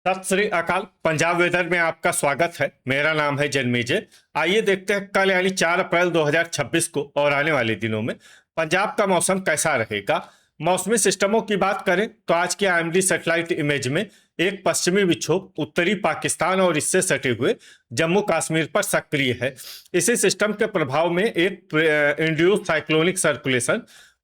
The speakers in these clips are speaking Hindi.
सत श्री अकाल। पंजाब वेदर में आपका स्वागत है। मेरा नाम है जन्मेजय। आइए देखते हैं कल यानी 4 अप्रैल 2026 को और आने वाले दिनों में पंजाब का मौसम कैसा रहेगा। मौसमी सिस्टमों की बात करें तो आज के आईएमडी सैटेलाइट इमेज में एक पश्चिमी विक्षोभ उत्तरी पाकिस्तान और इससे सटे हुए जम्मू कश्मीर पर सक्रिय है। इसी सिस्टम के प्रभाव में एक इंड्यूस साइक्लोनिक सर्कुलेशन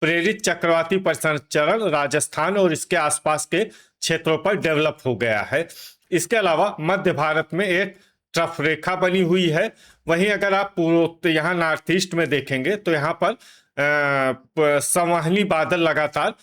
प्रेरित चक्रवाती परिसंचरण राजस्थान और इसके आसपास के क्षेत्रों पर डेवलप हो गया है। इसके अलावा मध्य भारत में एक ट्रफ रेखा बनी हुई है। वहीं अगर आप पूर्व यहाँ नॉर्थ ईस्ट में देखेंगे तो यहाँ पर संवहनी बादल लगातार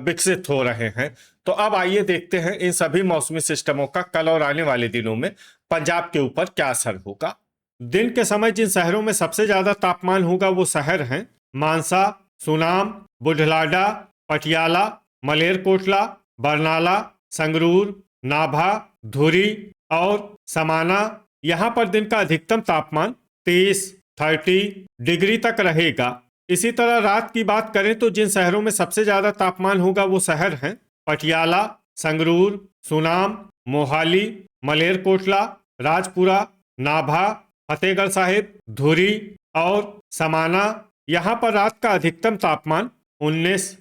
विकसित हो रहे हैं। तो अब आइए देखते हैं इन सभी मौसमी सिस्टमों का कल और आने वाले दिनों में पंजाब के ऊपर क्या असर होगा। दिन के समय जिन शहरों में सबसे ज्यादा तापमान होगा वो शहर हैं मानसा, सुनाम, बुढलाडा, पटियाला, मलेरकोटला, बरनाला, संगरूर, नाभा, धुरी और समाना। यहाँ पर दिन का अधिकतम तापमान 30 डिग्री तक रहेगा। इसी तरह रात की बात करें तो जिन शहरों में सबसे ज्यादा तापमान होगा वो शहर हैं पटियाला, संगरूर, सुनाम, मोहाली, मलेरकोटला, राजपुरा, नाभा, फतेहगढ़ साहिब, धुरी और समाना। यहाँ पर रात का अधिकतम तापमान 19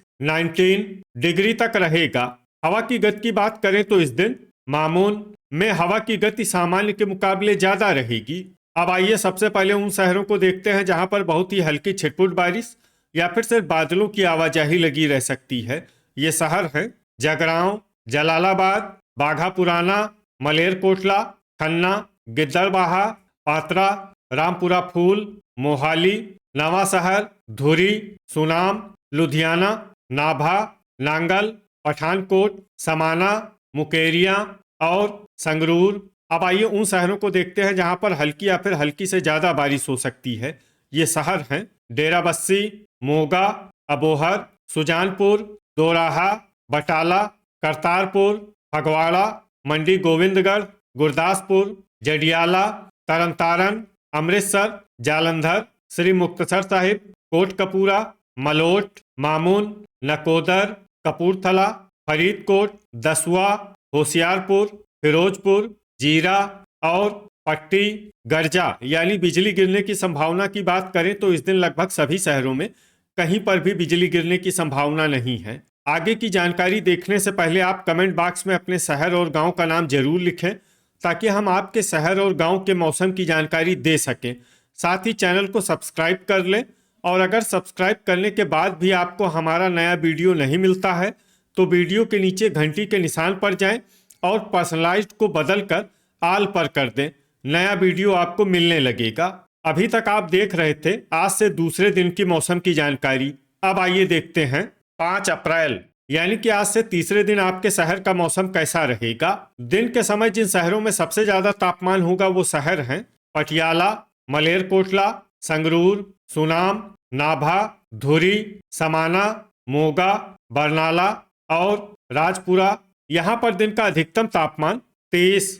डिग्री तक रहेगा। हवा की गति की बात करें तो इस दिन मामून में हवा की गति सामान्य के मुकाबले ज्यादा रहेगी। अब आइए सबसे पहले उन शहरों को देखते हैं जहां पर बहुत ही हल्की छिटपुट बारिश या फिर सिर्फ बादलों की आवाजाही लगी रह सकती है। ये शहर हैं जगरांव, जलालाबाद, बाघा पुराना, मलेरकोटला, खन्ना, गिद्दड़बाहा, पात्रा, रामपुरा फूल, मोहाली, नवा शहर, धुरी, सुनाम, लुधियाना, नाभा, नांगल, पठानकोट, समाना, मुकेरिया और संगरूर। अब आइए उन शहरों को देखते हैं जहां पर हल्की या फिर हल्की से ज्यादा बारिश हो सकती है। ये शहर हैं डेराबस्सी, मोगा, अबोहर, सुजानपुर, दोराहा, बटाला, करतारपुर, फगवाड़ा, मंडी गोविंदगढ़, गुरदासपुर, जडियाला, तरनतारन, अमृतसर, जालंधर, श्री मुक्तसर साहिब, कोटकपूरा, मलोट, मामून, नकोदर, कपूरथला, फरीदकोट, दसुआ, होशियारपुर, फिरोजपुर, जीरा और पट्टी। गर्जा यानी बिजली गिरने की संभावना की बात करें तो इस दिन लगभग सभी शहरों में कहीं पर भी बिजली गिरने की संभावना नहीं है। आगे की जानकारी देखने से पहले आप कमेंट बॉक्स में अपने शहर और गांव का नाम जरूर लिखें ताकि हम आपके शहर और गांव के मौसम की जानकारी दे सकें। साथ ही चैनल को सब्सक्राइब कर लें और अगर सब्सक्राइब करने के बाद भी आपको हमारा नया वीडियो नहीं मिलता है तो वीडियो के नीचे घंटी के निशान पर जाएं और पर्सनलाइज्ड को बदलकर आल पर कर दें। नया वीडियो आपको मिलने लगेगा। अभी तक आप देख रहे थे आज से दूसरे दिन की मौसम की जानकारी। अब आइए देखते हैं 5 अप्रैल यानी कि आज से तीसरे दिन आपके शहर का मौसम कैसा रहेगा। दिन के समय जिन शहरों में सबसे ज्यादा तापमान होगा वो शहर हैं पटियाला, मलेरकोटला, संगरूर, सुनाम, नाभा, धुरी, समाना, मोगा, बरनाला और राजपुरा। यहाँ पर दिन का अधिकतम तापमान 30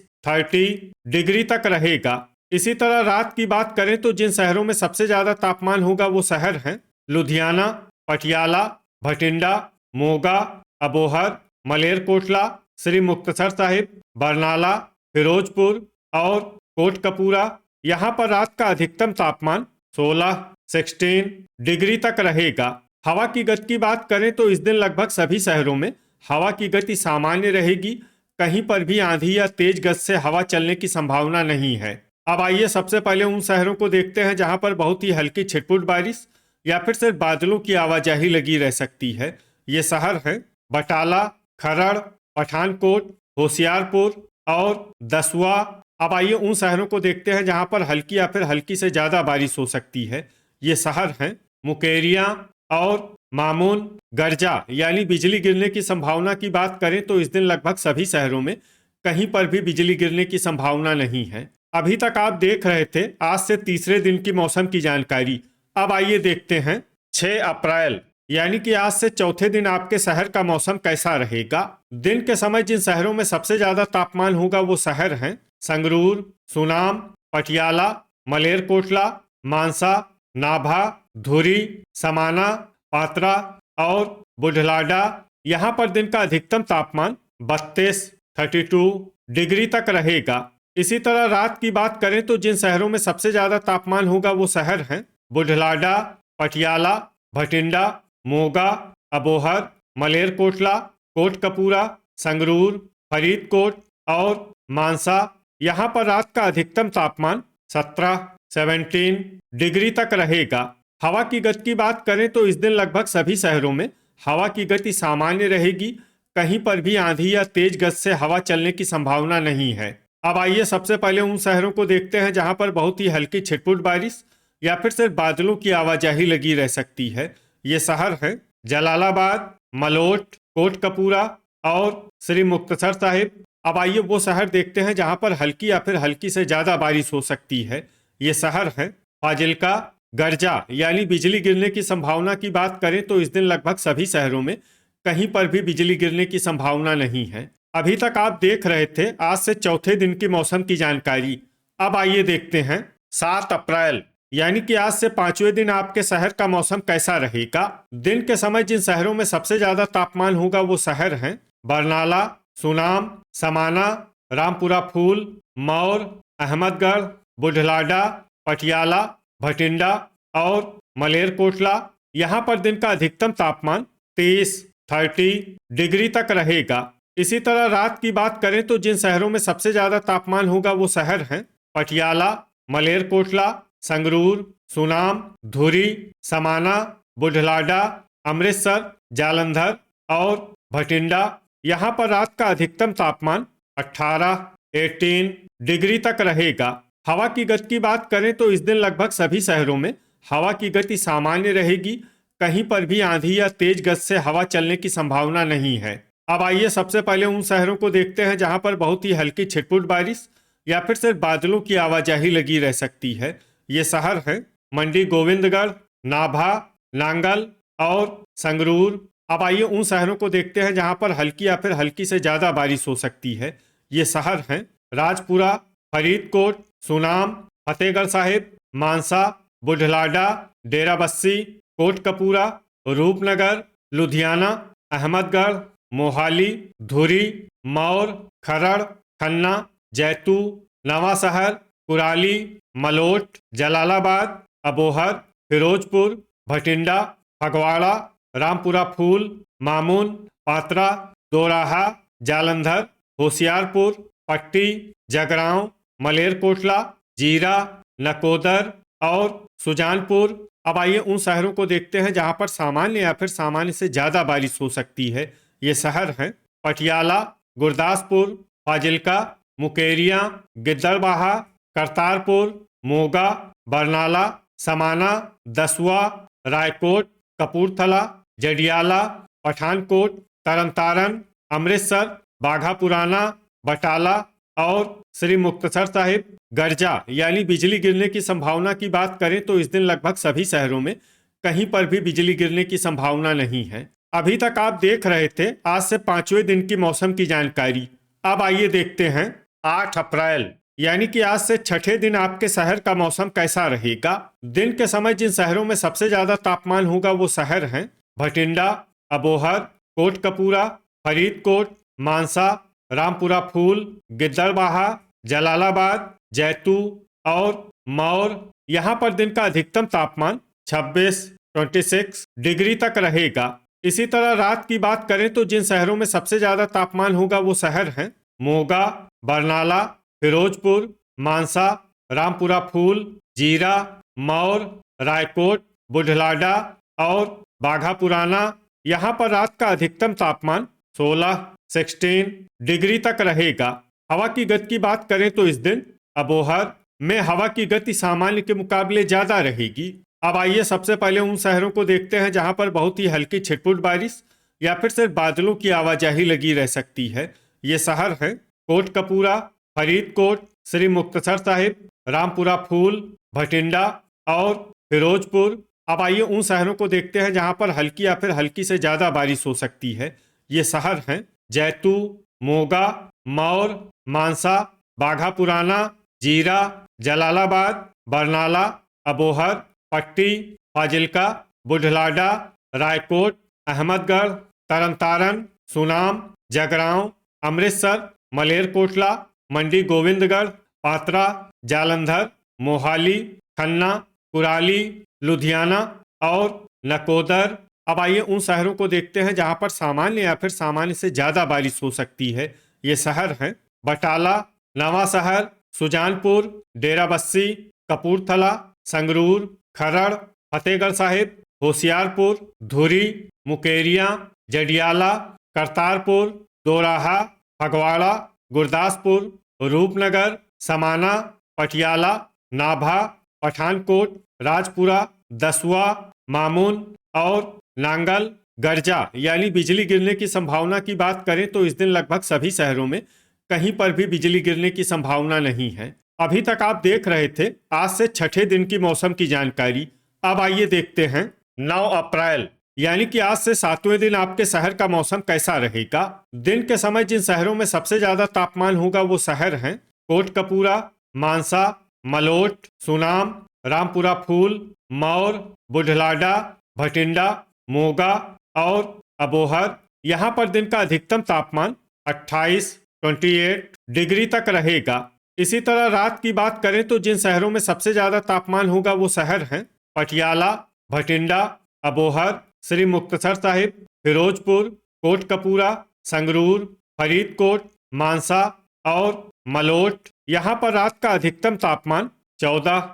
डिग्री तक रहेगा। इसी तरह रात की बात करें तो जिन शहरों में सबसे ज्यादा तापमान होगा वो शहर हैं लुधियाना, पटियाला, भटिंडा, मोगा, अबोहर, मलेरकोटला, श्री मुक्तसर साहिब, बरनाला, फिरोजपुर और कोटकपूरा। यहाँ पर रात का अधिकतम तापमान 16 डिग्री तक रहेगा। हवा की गति की बात करें तो इस दिन लगभग सभी शहरों में हवा की गति सामान्य रहेगी। कहीं पर भी आंधी या तेज गति से हवा चलने की संभावना नहीं है। अब आइए सबसे पहले उन शहरों को देखते हैं जहां पर बहुत ही हल्की छिटपुट बारिश या फिर सिर्फ बादलों की आवाजाही लगी रह सकती है। ये शहर हैं बटाला, खरड़, पठानकोट, होशियारपुर और दसुआ। अब आइए उन शहरों को देखते हैं जहां पर हल्की या फिर हल्की से ज्यादा बारिश हो सकती है। ये शहर हैं मुकेरिया और मामून। गर्जा यानी बिजली गिरने की संभावना की बात करें तो इस दिन लगभग सभी शहरों में कहीं पर भी बिजली गिरने की संभावना नहीं है। अभी तक आप देख रहे थे आज से तीसरे दिन की मौसम की जानकारी। अब आइए देखते हैं 6 अप्रैल यानी कि आज से चौथे दिन आपके शहर का मौसम कैसा रहेगा। दिन के समय जिन शहरों में सबसे ज्यादा तापमान होगा वो शहर हैं संगरूर, सुनाम, पटियाला, मलेरकोटला, मानसा, नाभा, धुरी, समाना, पात्रा और बुढलाडा। यहाँ पर दिन का अधिकतम तापमान 32 32 तक रहेगा। इसी तरह रात की बात करें तो जिन शहरों में सबसे ज्यादा तापमान होगा वो शहर हैं बुढलाडा, पटियाला, भटिंडा, मोगा, अबोहर, मलेरकोटला, कोटकपूरा, संगरूर, फरीदकोट और मानसा। यहाँ पर रात का अधिकतम तापमान 17 तक रहेगा। हवा की गति की बात करें तो इस दिन लगभग सभी शहरों में हवा की गति सामान्य रहेगी। कहीं पर भी आंधी या तेज गति से हवा चलने की संभावना नहीं है। अब आइए सबसे पहले उन शहरों को देखते हैं जहां पर बहुत ही हल्की छिटपुट बारिश या फिर सिर्फ बादलों की आवाजाही लगी रह सकती है। ये शहर हैं जलालाबाद, मलोट, कोटकपूरा और श्री मुक्तसर साहिब। अब आइए वो शहर देखते हैं जहां पर हल्की या फिर हल्की से ज्यादा बारिश हो सकती है। ये शहर हैं फाजिल्का, गर्जा यानी बिजली गिरने की संभावना की बात करें तो इस दिन लगभग सभी शहरों में कहीं पर भी बिजली गिरने की संभावना नहीं है। अभी तक आप देख रहे थे आज से चौथे दिन की मौसम की जानकारी। अब आइए देखते हैं 7 अप्रैल यानी कि आज से 5वें दिन आपके शहर का मौसम कैसा रहेगा। दिन के समय जिन शहरों में सबसे ज्यादा तापमान होगा वो शहर हैं बरनाला, सुनाम, समाना, रामपुरा फूल, मौर, अहमदगढ़, बुढलाडा, पटियाला, भटिंडा और मलेरकोटला। यहाँ पर दिन का अधिकतम तापमान 30 तक रहेगा। इसी तरह रात की बात करें तो जिन शहरों में सबसे ज्यादा तापमान होगा वो शहर हैं पटियाला, मलेरकोटला, संगरूर, सुनाम, धुरी, समाना, बुढलाडा, अमृतसर, जालंधर और भटिंडा। यहाँ पर रात का अधिकतम तापमान 18 तक रहेगा। हवा की गति की बात करें तो इस दिन लगभग सभी शहरों में हवा की गति सामान्य रहेगी। कहीं पर भी आंधी या तेज गति से हवा चलने की संभावना नहीं है। अब आइए सबसे पहले उन शहरों को देखते हैं जहां पर बहुत ही हल्की छिटपुट बारिश या फिर सिर्फ बादलों की आवाजाही लगी रह सकती है। ये शहर हैं मंडी गोविंदगढ़, नाभा, नांगल और संगरूर। अब आइए उन शहरों को देखते हैं जहां पर हल्की या फिर हल्की से ज्यादा बारिश हो सकती है। ये शहर हैं राजपुरा, फरीदकोट, सुनाम, फतेहगढ़ साहिब, मानसा, बुढलाडा, डेराबस्सी, कोटकपूरा, रूपनगर, लुधियाना, अहमदगढ़, मोहाली, धुरी, मौर, खरड़, खन्ना, जैतू, नवांशहर, कुराली, मलोट, जलालाबाद, अबोहर, फिरोजपुर, भटिंडा, फगवाड़ा, रामपुरा फूल, मामून, पात्रा, दोराहा, जालंधर, होशियारपुर, पट्टी, जगरांव, मलेरकोटला, जीरा, नकोदर और सुजानपुर। अब आइए उन शहरों को देखते हैं जहां पर सामान्य या फिर सामान्य से ज्यादा बारिश हो सकती है। ये शहर हैं पटियाला, गुरदासपुर, फाजिल्का, मुकेरिया, गिद्दड़बाहा, करतारपुर, मोगा, बरनाला, समाना, दसुआ, रायकोट, कपूरथला, जडियाला, पठानकोट, तरनतारन, अमृतसर, बाघा पुराना, बटाला और श्री मुक्तसर साहिब। गर्जा यानी बिजली गिरने की संभावना की बात करें तो इस दिन लगभग सभी शहरों में कहीं पर भी बिजली गिरने की संभावना नहीं है। अभी तक आप देख रहे थे आज से 5वें दिन की मौसम की जानकारी। अब आइए देखते हैं 8 अप्रैल यानी कि आज से छठे दिन आपके शहर का मौसम कैसा रहेगा। दिन के समय जिन शहरों में सबसे ज्यादा तापमान होगा वो शहर हैं भटिंडा, अबोहर, कोटकपूरा, फरीदकोट, मानसा, रामपुरा फूल, गिद्दड़बाहा, जलालाबाद, जैतू और मौर। यहाँ पर दिन का अधिकतम तापमान 26 तक रहेगा। इसी तरह रात की बात करें तो जिन शहरों में सबसे ज्यादा तापमान होगा वो शहर हैं मोगा, बरनाला, फिरोजपुर, मानसा, रामपुरा फूल, जीरा, मौर, रायकोट, बुढलाडा और बाघा पुराना। यहाँ पर रात का अधिकतम तापमान 16 तक रहेगा। हवा की गति की बात करें तो इस दिन अबोहर में हवा की गति सामान्य के मुकाबले ज्यादा रहेगी। अब आइए सबसे पहले उन शहरों को देखते हैं जहां पर बहुत ही हल्की छिटपुट बारिश या फिर सिर्फ बादलों की आवाजाही लगी रह सकती है। ये शहर हैं कोटकपूरा, फरीदकोट, श्री मुक्तसर साहिब, रामपुरा फूल, भटिंडा और फिरोजपुर। अब आइए उन शहरों को देखते हैं जहां पर हल्की या फिर हल्की से ज्यादा बारिश हो सकती है। ये शहर हैं जैतू, मोगा, मौर, मानसा, बाघा पुराना, जीरा, जलालाबाद, बरनाला, अबोहर, पट्टी, फाजिल्का, बुढलाडा, रायकोट, अहमदगढ़, तरनतारन, सुनाम, जगरांव, अमृतसर, मलेरकोटला, मंडी गोविंदगढ़, पात्रा, जालंधर, मोहाली, खन्ना, कुराली, लुधियाना और नकोदर। अब आइए उन शहरों को देखते हैं जहां पर सामान्य या फिर सामान्य से ज्यादा बारिश हो सकती है। ये शहर हैं बटाला, नवा शहर, सुजानपुर, डेराबस्सी, कपूरथला, संगरूर, खरड़, फतेहगढ़ साहिब, होशियारपुर, धुरी, मुकेरिया, जडियाला, करतारपुर, दोराहा, फगवाड़ा, गुरदासपुर, रूपनगर, समाना, पटियाला, नाभा, पठानकोट, राजपुरा, दसुआ, मामून और नांगल। गर्जा यानी बिजली गिरने की संभावना की बात करें तो इस दिन लगभग सभी शहरों में कहीं पर भी बिजली गिरने की संभावना नहीं है। अभी तक आप देख रहे थे आज से छठे दिन की मौसम की जानकारी। अब आइए देखते हैं 9 अप्रैल यानी कि आज से 7वें दिन आपके शहर का मौसम कैसा रहेगा। दिन के समय जिन शहरों में सबसे ज्यादा तापमान होगा वो शहर हैं कोटकपूरा, मानसा, मलोट, सुनाम, रामपुरा फूल, मौर, बुढ़लाडा, भटिंडा, मोगा और अबोहर। यहाँ पर दिन का अधिकतम तापमान 28 डिग्री तक रहेगा। इसी तरह रात की बात करें तो जिन शहरों में सबसे ज्यादा तापमान होगा वो शहर हैं पटियाला, भटिंडा, अबोहर, श्री मुक्तसर साहिब, फिरोजपुर, कोटकपूरा, संगरूर, फरीदकोट, मानसा और मलोट। यहाँ पर रात का अधिकतम तापमान 14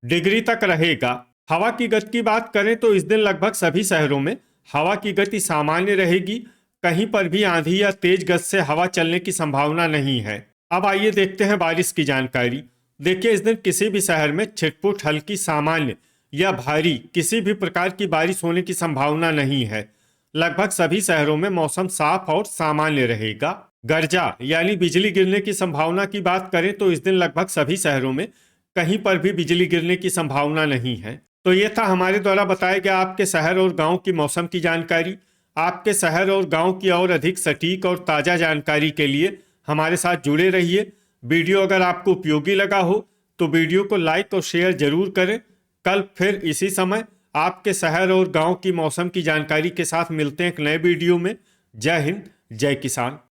डिग्री तक रहेगा। हवा की गति की बात करें तो इस दिन लगभग सभी शहरों में हवा की गति सामान्य रहेगी। कहीं पर भी आंधी या तेज गति से हवा चलने की संभावना नहीं है। अब आइए देखते हैं बारिश की जानकारी। देखिए इस दिन किसी भी शहर में छिटपुट, हल्की, सामान्य या भारी किसी भी प्रकार की बारिश होने की संभावना नहीं है। लगभग सभी शहरों में मौसम साफ और सामान्य रहेगा। गर्जा यानी बिजली गिरने की संभावना की बात करें तो इस दिन लगभग सभी शहरों में कहीं पर भी बिजली गिरने की संभावना नहीं है। तो ये था हमारे द्वारा बताया गया आपके शहर और गांव की मौसम की जानकारी। आपके शहर और गांव की और अधिक सटीक और ताज़ा जानकारी के लिए हमारे साथ जुड़े रहिए। वीडियो अगर आपको उपयोगी लगा हो तो वीडियो को लाइक और शेयर जरूर करें। कल फिर इसी समय आपके शहर और गांव की मौसम की जानकारी के साथ मिलते हैं एक नए वीडियो में। जय हिंद, जय किसान।